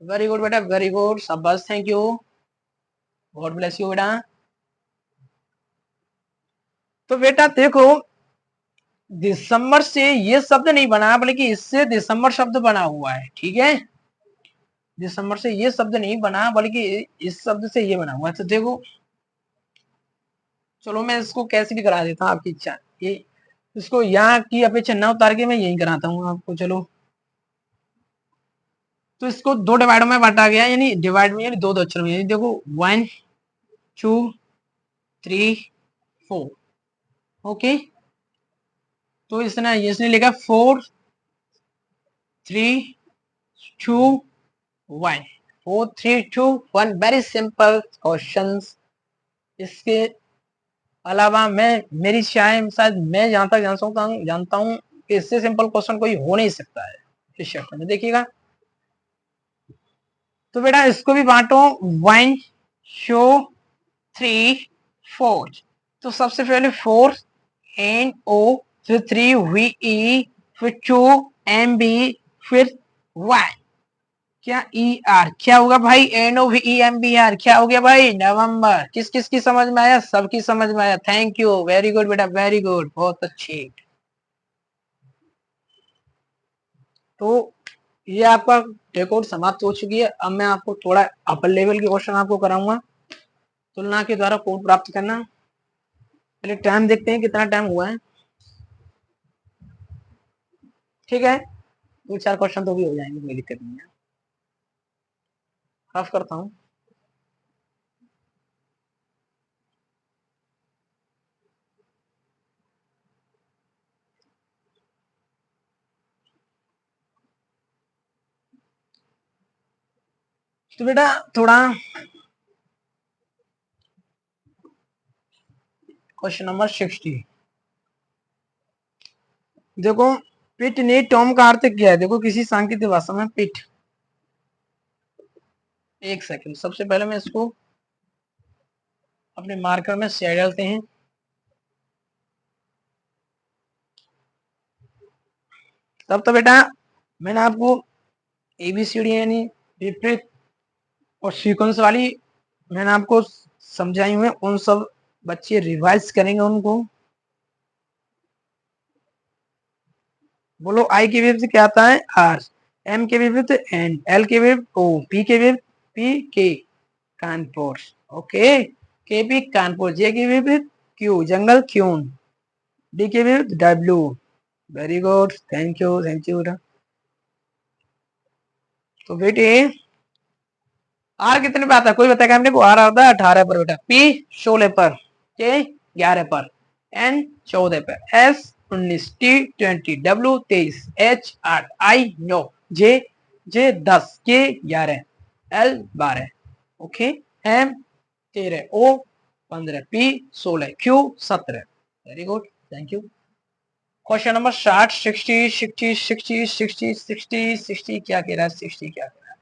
वेरी गुड बेटा, वेरी गुड, शाबाश, thank you, God bless you बेटा। तो बेटा देखो, दिसंबर से ये शब्द नहीं बना, बल्कि इससे दिसंबर शब्द बना हुआ है, ठीक है। दिसंबर से ये शब्द नहीं बना, बल्कि इस शब्द से ये बना हुआ है। तो देखो, चलो मैं इसको कैसे भी करा देता हूँ, आपकी इच्छा। ये इसको यहाँ की अपेक्षा न उतार के मैं यही कराता हूँ आपको। चलो, तो इसको दो डिवाइड में बांटा गया, यानी डिवाइड में यानी दो दो अक्षर में, यानी देखो 1 2 3 4। ओके, तो इसने लिखा 4 3 2 1, 4 3 2 1। Very simple questions. इसके अलावा मैं, मेरी शायद मैं जहां तक जानता हूँ कि इससे सिंपल क्वेश्चन कोई हो नहीं सकता है इस चैप्टर में। देखिएगा, तो बेटा इसको भी बांटो, 1 2 3 4। तो सबसे पहले 4 एन ओ, फिर 3 वी ई, फिर 2 एम बी, फिर वाई। क्या ई आर क्या होगा भाई? N O V E M B R क्या हो गया भाई? नवंबर। किस किस की समझ में आया? सबकी समझ में आया, थैंक यू, वेरी गुड बेटा, वेरी गुड, बहुत अच्छी। तो ये आपका रिकॉर्ड समाप्त हो चुकी है। अब मैं आपको थोड़ा अपर लेवल के क्वेश्चन आपको कराऊंगा, तुलना के द्वारा कोड प्राप्त करना। पहले टाइम देखते हैं कितना टाइम हुआ है, ठीक है। दो चार क्वेश्चन तो भी हो जाएंगे, कोई दिक्कत नहीं है। माफ करता हूँ। तो बेटा थोड़ा क्वेश्चन नंबर 60 देखो, पिट ने टॉम का अर्थ किया है। देखो, किसी सांकेतिक भाषा में पिट। एक सेकंड, सबसे पहले मैं इसको अपने मार्कर में शेयर डालते हैं। तब तो बेटा मैंने आपको एबीसीडी यानी विपरीत और सीक्वेंस वाली मैंने आपको समझाई हुई, उन सब बच्चे रिवाइज करेंगे उनको। बोलो, आई के विपरीत क्या आता है? आर। एम के विपरीत एन। एल के विपरीत ओ। पी के विपरीत पी के, कानपुर। ओके, के पी कानपुर। जे के विपरीत क्यू, जंगल, क्यून। डी के विपरीत W. Very good, thank you, thank you बेटा। तो बेटे आर कितने पे आता है? कोई बताएगा हमने को? आर आता है 18 पर बेटा। पी 16 पर। के 11 पर। एन 14 पर। S 19। T 20। W 23। H 8। I 9। J J 10। K 11। L 12। Okay, M 13। O 15। P 16। Q 17। Very good, thank you. Question number 60 60 60 60 60 60 60 क्या कह रहा है? 60 क्या कह रहा है?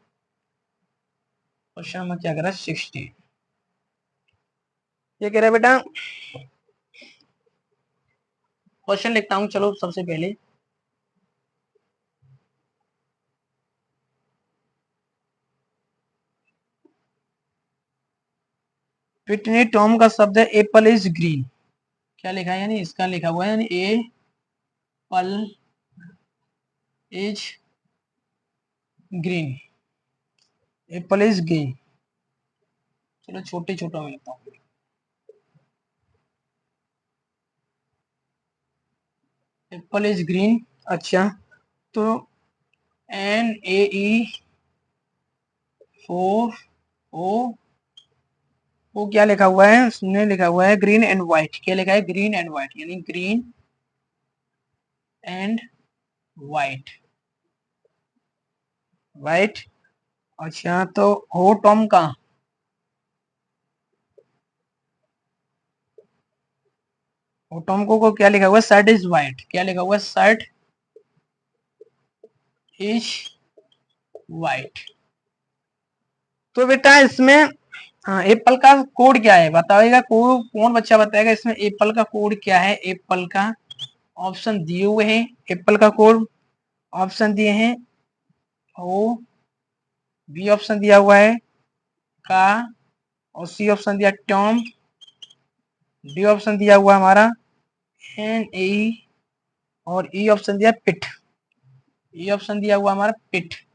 क्वेश्चन नंबर क्या कह रहा है? 60। ये कह रहा है बेटा, क्वेश्चन लिखता हूं चलो सबसे पहले। पिटनी टॉम का शब्द है एप्पल इज ग्रीन। क्या लिखा है, यानी इसका लिखा हुआ है, यानी ए पल is green, Apple is green. चलो छोटे छोटा में लिखता हूँ। Apple is green. अच्छा, तो एन ए ई फोर ओ, वो क्या लिखा हुआ है, उसने लिखा हुआ है ग्रीन एंड व्हाइट। क्या लिखा है, ग्रीन एंड व्हाइट, यानी ग्रीन एंड व्हाइट, व्हाइट। अच्छा, तो हो टॉम का, हो टॉम को क्या लिखा हुआ है, शर्ट इज व्हाइट। क्या लिखा हुआ है, शर्ट इज व्हाइट। तो बेटा इसमें हाँ, एप्पल का कोड क्या है बताएगा, कौन बच्चा बताएगा इसमें एप्पल का कोड क्या है। एप्पल का ऑप्शन दिए हुए हैं, एप्पल का कोड ऑप्शन दिए हैं, ओ बी ऑप्शन दिया हुआ है का, और सी ऑप्शन दिया टॉम, डी ऑप्शन दिया हुआ हमारा एन ए, और ई ऑप्शन दिया पिट, ई ऑप्शन दिया हुआ हमारा पिट।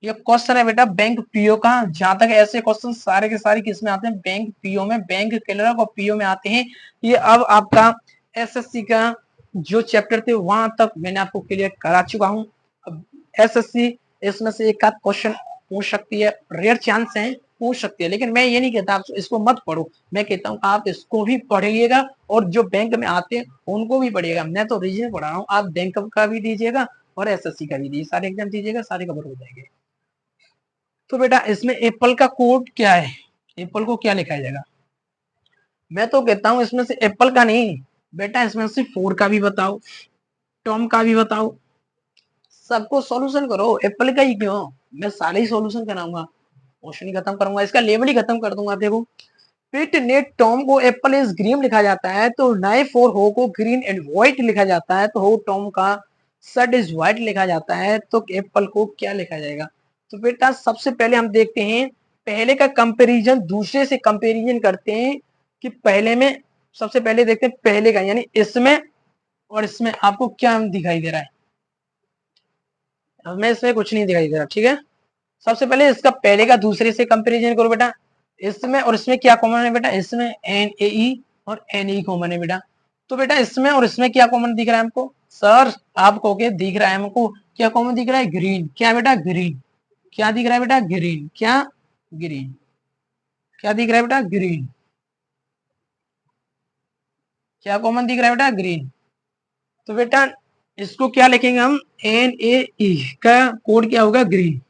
ये क्वेश्चन है बेटा बैंक पीओ का। जहां तक ऐसे क्वेश्चन सारे के सारे किस में आते हैं, बैंक पीओ में, बैंक क्लर्क और पीओ में आते हैं। ये अब आपका एसएससी का जो चैप्टर थे वहां तक मैंने आपको क्लियर करा चुका हूं। अब एसएससी इसमें से एक आध क्वेश्चन पूछ सकती है, रेयर चांस है पूछ सकती है, लेकिन मैं ये नहीं कहता आप इसको मत पढ़ो। मैं कहता हूँ आप इसको भी पढ़िएगा और जो बैंक में आते हैं उनको भी पढ़िएगा। मैं तो रीजन पढ़ा रहा हूँ, आप बैंक का भी दीजिएगा और एसएससी का भी दीजिए, सारे एग्जाम दीजिएगा, सारे कवर हो जाएंगे। तो बेटा इसमें एप्पल का कोड क्या है, एप्पल को क्या लिखा जाएगा। मैं तो कहता हूं इसमें से एप्पल का नहीं बेटा, इसमें से फोर का भी बताओ, टॉम का भी बताओ, सबको सॉल्यूशन करो, एप्पल का ही क्यों, मैं सारे ही सॉल्यूशन कराऊंगा, क्वेश्चन ही खत्म करूंगा, इसका लेवल ही खत्म कर दूंगा। देखो, पिट ने टॉम को एप्पल इज ग्रीन लिखा जाता है, तो नए फोर हो को ग्रीन एंड व्हाइट लिखा जाता है, तो हो टॉम का शर्ट इज व्हाइट लिखा जाता है, तो एप्पल को क्या लिखा जाएगा। तो बेटा सबसे पहले हम देखते हैं, पहले का कंपैरिजन दूसरे से कंपैरिजन करते हैं कि पहले में, सबसे पहले देखते हैं पहले का, यानी इसमें और इसमें आपको क्या दिखाई दे रहा है। हमें इसमें कुछ नहीं दिखाई दे रहा, ठीक है। सबसे पहले इसका पहले का दूसरे से कंपैरिजन करो बेटा, इसमें और इसमें क्या कॉमन है बेटा, इसमें एन ए ई और एन ई कॉमन है बेटा। तो बेटा इसमें और इसमें क्या कॉमन दिख रहा है हमको, सर आप कहोगे दिख रहा है हमको, क्या कॉमन दिख रहा है, ग्रीन। क्या बेटा, ग्रीन। क्या दिख रहा है बेटा, ग्रीन। क्या, ग्रीन। क्या दिख रहा है बेटा, ग्रीन। क्या कॉमन दिख रहा है बेटा, ग्रीन। तो बेटा इसको क्या लिखेंगे हम, एन ए ई का कोड क्या होगा, ग्रीन।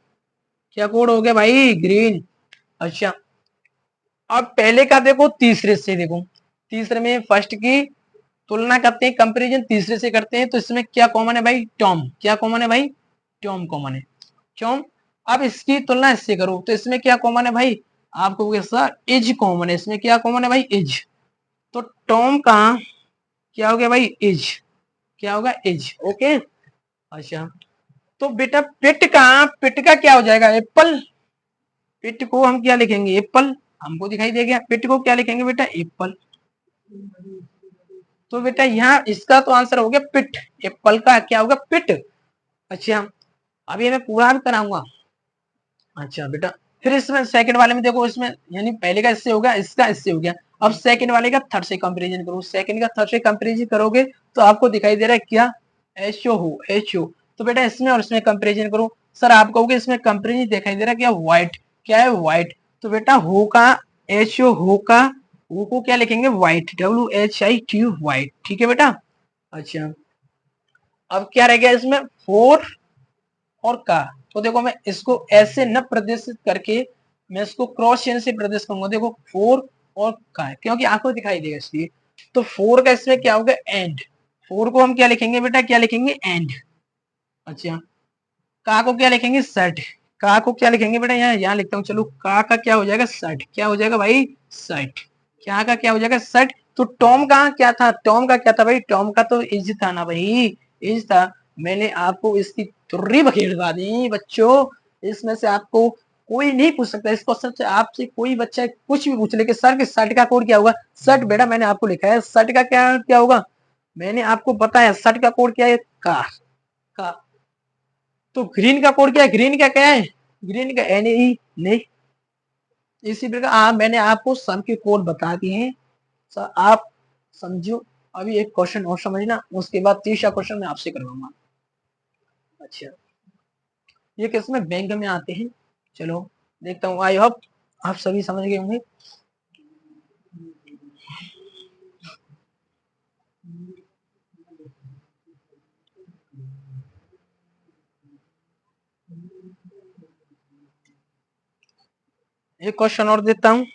क्या कोड हो गया भाई, ग्रीन। अच्छा, अब पहले का देखो तीसरे से देखो, तीसरे में फर्स्ट की तुलना करते हैं, कंपैरिजन तीसरे से करते हैं, तो इसमें क्या कॉमन है भाई, टॉम। क्या कॉमन है भाई, टॉम कॉमन है, टॉम। अब इसकी तुलना इससे करो, तो इसमें क्या कॉमन है भाई, आपको सर इज कॉमन है, इसमें क्या कॉमन है भाई, इज। तो टॉम का क्या हो गया भाई, इज। क्या होगा, इज। ओके। अच्छा, तो बेटा पिट का क्या हो जाएगा, एप्पल। पिट को हम क्या लिखेंगे, एप्पल। हमको दिखाई दे गया, पिट को क्या लिखेंगे बेटा, एप्पल। तो बेटा यहाँ इसका तो आंसर हो गया पिट, एप्पल का क्या होगा, पिट। अच्छा, अभी मैं पूरा भी कराऊंगा। अच्छा बेटा, फिर इसमें सेकंड वाले में देखो, इसमें यानी पहले का इससे हो गया, इसका इससे हो गया। अब सेकंड वाले का थर्ड से कंपैरिजन करो, सेकंड का थर्ड से कंपैरिजन करोगे तो आपको दिखाई दे रहा है क्या, एचओ हो, एचओ। तो बेटा इसमें और इसमें कंपैरिजन करो, सर आप कहोगे इसमें कंपैरिजन दिखाई दे रहा है क्या, व्हाइट। क्या है, व्हाइट। तो बेटा हो का, एचओ हो का, वो को क्या लिखेंगे, white, W H I T, white. ठीक है बेटा। अच्छा, अब क्या रह गया इसमें, फोर और का। तो देखो मैं इसको ऐसे न प्रदर्शित करके, मैं इसको क्रॉस चेन से प्रदर्शित करूंगा। देखो फोर और का है, क्योंकि आपको दिखाई देगा इसलिए। तो फोर का इसमें क्या होगा, एंड। फोर को हम क्या लिखेंगे बेटा, क्या लिखेंगे, एंड। अच्छा, का को क्या लिखेंगे, सेट। का को क्या लिखेंगे बेटा, यहाँ यहाँ लिखता हूँ, चलो का क्या हो जाएगा, सेट। क्या हो जाएगा भाई, सेट। क्या का क्या हो जाएगा शर्ट। तो टॉम का क्या था, टॉम का क्या था भाई, टॉम का तो इज था ना भाई, इज था। मैंने आपको इसकी तुर्री बखेड़वा दी बच्चों, इसमें से आपको कोई नहीं पूछ सकता इस क्वेश्चन से, आपसे कोई बच्चा कुछ भी पूछ ले कि सर के शर्ट का कोड क्या होगा। शर्ट बेटा मैंने आपको लिखा है, शर्ट का क्या क्या होगा, मैंने आपको बताया शर्ट का कोड क्या है, का। तो ग्रीन का कोड क्या है, ग्रीन का क्या है, ग्रीन का NE नहीं। इसी प्रकार मैंने आपको सब के कोड बता दिए हैं, सर आप समझो। अभी एक क्वेश्चन और समझना, उसके बाद तीसरा क्वेश्चन मैं आपसे करवाऊंगा। अच्छा, ये किसमें बैंक में आते हैं, चलो देखता हूँ। आई होप आप सभी समझ गए होंगे। एक क्वेश्चन और देता हूँ।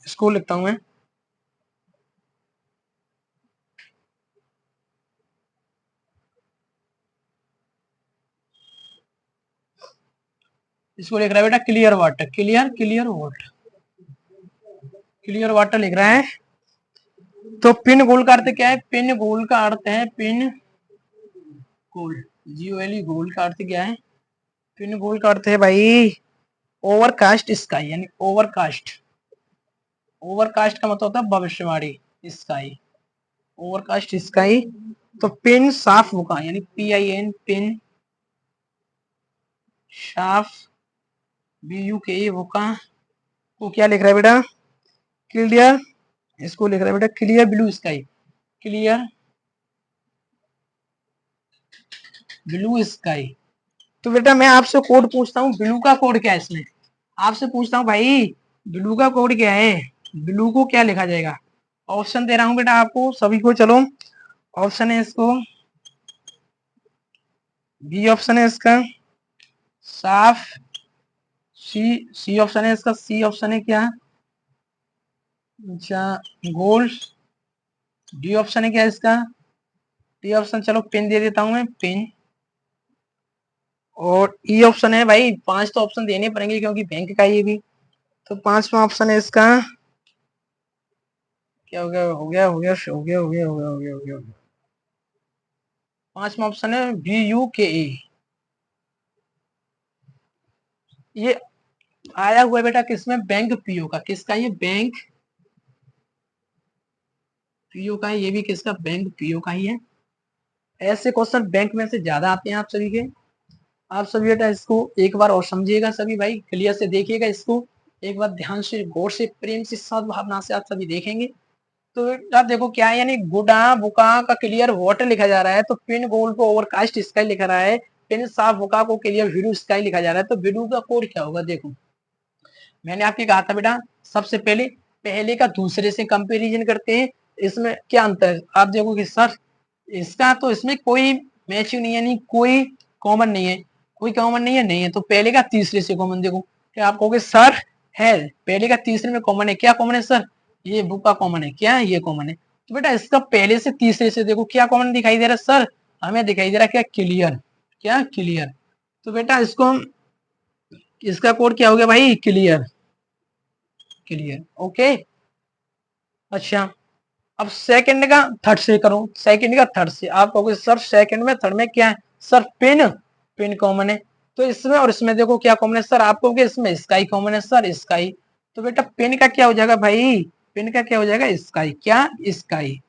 इसको लिखता हूँ मैं, इसको लिख रहा है बेटा clear water, clear clear water, clear water लिख रहा है। तो पिन गोल का अर्थ क्या है, पिन गोल का अर्थ है पिन गोल, GOL गोल का अर्थ क्या है, पिन गोल का अर्थ है भाई ओवरकास्ट स्काई, यानी ओवरकास्ट, ओवरकास्ट का मतलब होता है भविष्यवाणी स्काई, ओवरकास्ट स्काई। तो पिन साफ होगा, यानी PIN पिन साफ BUKE होगा को क्या लिख रहा है बेटा, क्लियर, इसको लिख रहा है बेटा clear blue sky, clear blue sky. तो बेटा मैं आपसे कोड पूछता हूँ, ब्लू का कोड क्या है इसमें, आपसे पूछता हूँ भाई ब्लू का कोड क्या है, ब्लू को क्या लिखा जाएगा। ऑप्शन दे रहा हूँ बेटा आपको सभी को, चलो ऑप्शन है इसको, बी ऑप्शन है इसका साफ, सी ऑप्शन है इसका, सी ऑप्शन है क्या, अच्छा गोल्ड, डी ऑप्शन है क्या इसका, डी ऑप्शन चलो पिन दे देता हूं मैं पिन, और ई ऑप्शन है भाई, 5 तो ऑप्शन देने पड़ेंगे क्योंकि बैंक का ये भी। तो 5वां ऑप्शन है इसका क्या हो गया, हो गया हो गया हो गया हो गया हो गया हो गया हो गया, 5वां ऑप्शन है BUKE। ये आया हुआ है बेटा किसमें, बैंक PO का, किसका ये बैंक PO का है, ये भी किसका बैंक PO का ही है। ऐसे क्वेश्चन बैंक में से ज्यादा आते हैं आप सभी के, आप सभी बेटा इसको एक बार और समझिएगा सभी भाई, क्लियर से देखिएगा इसको, एक बार ध्यान से गौर से प्रेम से सद्भावना से आप सभी देखेंगे। तो बेटा देखो क्या है, यानी गुडा बुका का क्लियर वाटर लिखा जा रहा है, तो पिन गोल को ओवरकास्ट स्काई लिखा रहा है, पिन साफ बुका को क्लियर ब्लू स्काई लिखा जा रहा है। तो ब्लू का कोड क्या होगा, देखो मैंने आपके कहा था बेटा सबसे पहले पहले का दूसरे से कंपैरिजन करते हैं, इसमें क्या अंतर है, आप देखोगे सर इसका तो इसमें कोई मैच नहीं है, नहीं कोई कॉमन नहीं है, कोई कॉमन नहीं है, नहीं है। तो पहले का तीसरे से कॉमन देखो, क्या आप कहोगे सर है पहले का तीसरे में कॉमन है, क्या कॉमन है सर, ये बुक का कॉमन है, क्या ये कॉमन है। तो बेटा इसका पहले से तीसरे से देखो क्या कॉमन दिखाई दे रहा है सर, हमें दिखाई दे रहा है क्या क्लियर, क्या क्लियर। तो बेटा इसको इसका कोड क्या हो गया भाई, क्लियर, क्लियर ओके। अच्छा अब सेकंड का थर्ड से करो, सेकंड का थर्ड से, आप कहोगे सर सेकंड में थर्ड में क्या है सर, पिन पिन कॉमन है। तो इसमें और इसमें देखो क्या कॉमन है सर, आप कहोगे इसमें स्काई कॉमन है सर, स्काई। तो बेटा पिन का क्या हो जाएगा भाई, पिन का क्या हो जाएगा स्काई, क्या स्काई,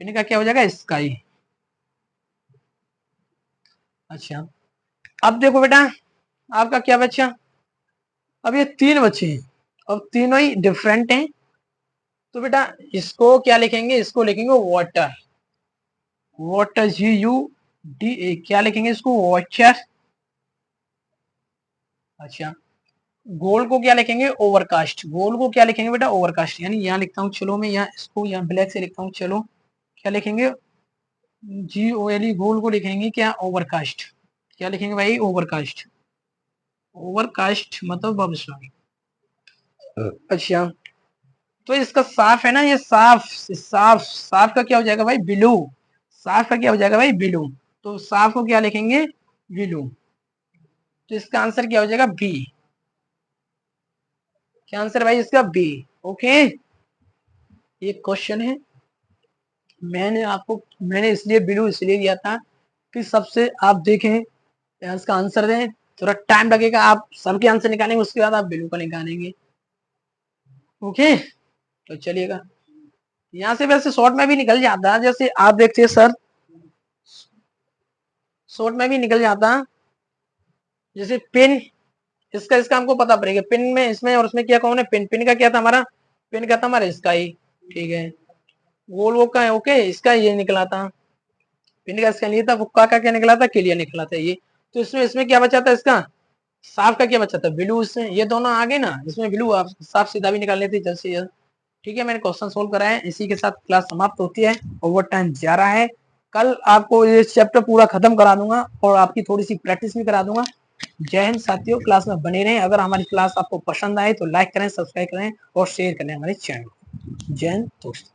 पिन का क्या हो जाएगा स्काई। अच्छा अब देखो बेटा आपका क्या बच्चा, अब ये 3 बच्चे हैं, अब तीनों ही डिफरेंट हैं। तो बेटा इसको क्या लिखेंगे, इसको लिखेंगे वाटर, वाटर GUDA, क्या लिखेंगे इसको वाटर। अच्छा गोल को क्या लिखेंगे ओवरकास्ट, गोल को क्या लिखेंगे बेटा ओवरकास्ट, यानी यहाँ लिखता हूँ चलो, मैं यहाँ इसको यहाँ ब्लैक से लिखता हूँ चलो, क्या लिखेंगे GOLE, गोल को लिखेंगे क्या ओवरकास्ट, क्या लिखेंगे भाई ओवरकास्ट, ओवरकास्ट मतलब भविष्यवाणी। अच्छा तो इसका साफ है ना, ये साफ साफ साफ का क्या हो जाएगा भाई ब्लू, साफ का क्या हो जाएगा भाई ब्लू, तो साफ को क्या लिखेंगे ब्लू, तो इसका आंसर क्या हो जाएगा बी, क्या आंसर भाई इसका बी। ओके, ये क्वेश्चन है, मैंने इसलिए ब्लू इसलिए दिया था कि सबसे आप देखें इसका आंसर दें, थोड़ा टाइम लगेगा, आप सबके आंसर निकालेंगे उसके बाद आप ब्लू का निकालेंगे। ओके, तो चलिएगा, यहाँ से वैसे शॉर्ट में भी निकल जाता है, जैसे आप देखते हैं सर शॉर्ट में भी निकल जाता, जैसे पिन, इसका इसका हमको पता पड़ेगा, पिन में इसमें और उसमें क्या कौन है, पिन, पिन का क्या था हमारा, पिन का था हमारा इसका ही, ठीक है, गोल वो का है, ओके, इसका ये निकला था, पिन का इसका लिए था, हुक्का का क्या निकला था, क्लियर निकला था ये, तो इसमें इसमें क्या बचा था इसका, साफ का क्या बचा था ब्लू, इसमें ये दोनों आ गए ना, इसमें ब्लू आप साफ सीधा भी निकाल लेते जल्द से जल्द। ठीक है, मैंने क्वेश्चन सोल्व करा है, इसी के साथ क्लास समाप्त होती है, ओवर टाइम जा रहा है, कल आपको ये चैप्टर पूरा खत्म करा दूंगा और आपकी थोड़ी सी प्रैक्टिस भी करा दूंगा। जय हिंद साथियों, क्लास में बने रहें, अगर हमारी क्लास आपको पसंद आए तो लाइक करें, सब्सक्राइब करें और शेयर करें हमारे चैनल। जय हिंद दोस्तों।